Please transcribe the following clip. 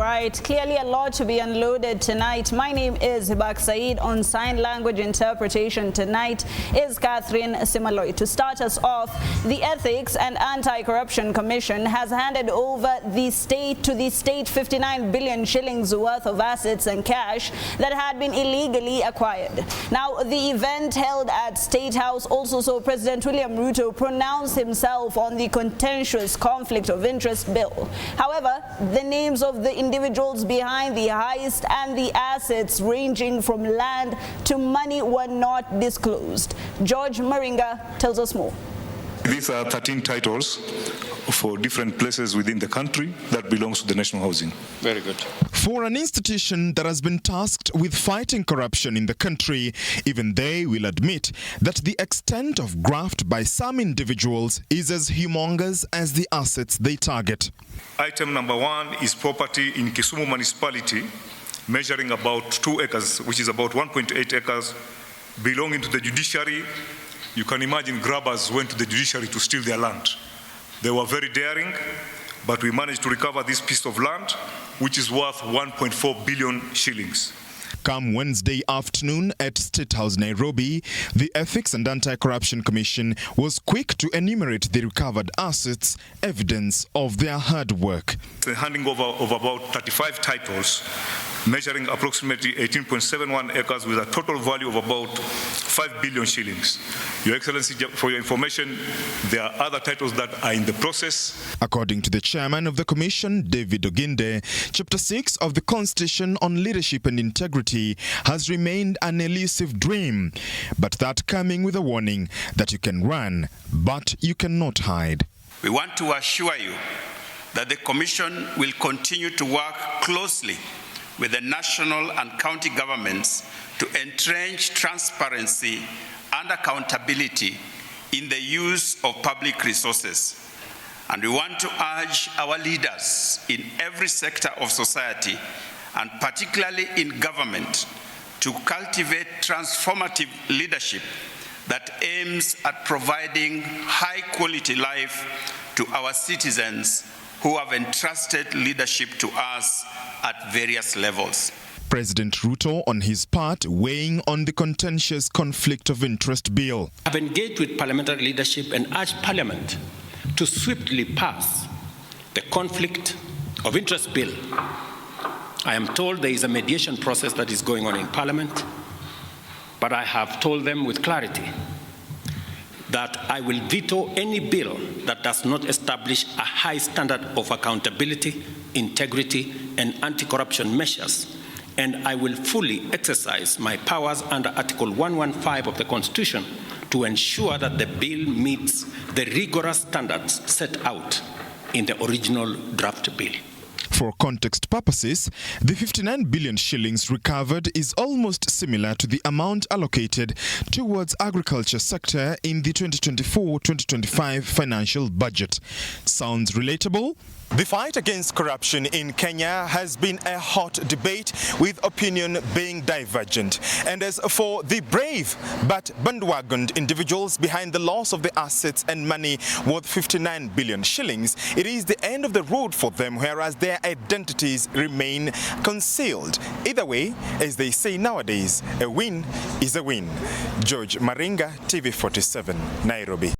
right, clearly a lot to be unloaded tonight. My name is Hibak Said. On sign language interpretation tonight is Catherine Simaloi. To start us off, the Ethics and Anti-Corruption Commission has handed over the state 59 billion shillings worth of assets and cash that had been illegally acquired. Now, the event held at State House also saw President William Ruto pronounce himself on the contentious conflict of interest bill. However, the names of the individuals behind the heist and the assets ranging from land to money were not disclosed. George Maringa tells us more. These are 13 titles for different places within the country that belongs to the National Housing. Very good. For an institution that has been tasked with fighting corruption in the country, even they will admit that the extent of graft by some individuals is as humongous as the assets they target. Item number 1 is property in Kisumu municipality measuring about 2 acres, which is about 1.8 acres, belonging to the judiciary. You can imagine grabbers went to the judiciary to steal their land. They were very daring, but we managed to recover this piece of land, which is worth 1.4 billion shillings. Come Wednesday afternoon at State House, Nairobi, the Ethics and Anti-Corruption Commission was quick to enumerate the recovered assets, evidence of their hard work. The handing over of about 35 titles, measuring approximately 18.71 acres with a total value of about 5 billion shillings. Your Excellency, for your information, there are other titles that are in the process. According to the chairman of the commission, David Oginde, Chapter 6 of the Constitution on Leadership and Integrity has remained an elusive dream, but that coming with a warning that you can run, but you cannot hide. We want to assure you that the Commission will continue to work closely with the national and county governments to entrench transparency and accountability in the use of public resources. And we want to urge our leaders in every sector of society, and particularly in government, to cultivate transformative leadership that aims at providing high-quality life to our citizens who have entrusted leadership to us at various levels. President Ruto, on his part, weighing on the contentious conflict of interest bill. I've engaged with parliamentary leadership and urged Parliament to swiftly pass the conflict of interest bill. I am told there is a mediation process that is going on in Parliament, but I have told them with clarity that I will veto any bill that does not establish a high standard of accountability, integrity, and anti-corruption measures, and I will fully exercise my powers under Article 115 of the Constitution to ensure that the bill meets the rigorous standards set out in the original draft bill. For context purposes, the 59 billion shillings recovered is almost similar to the amount allocated towards agriculture sector in the 2024-2025 financial budget. Sounds relatable? The fight against corruption in Kenya has been a hot debate, with opinion being divergent. And as for the brave but bandwagoned individuals behind the loss of the assets and money worth 59 billion shillings, it is the end of the road for them, whereas their identities remain concealed. Either way, as they say nowadays, a win is a win. George Maringa, TV47, Nairobi.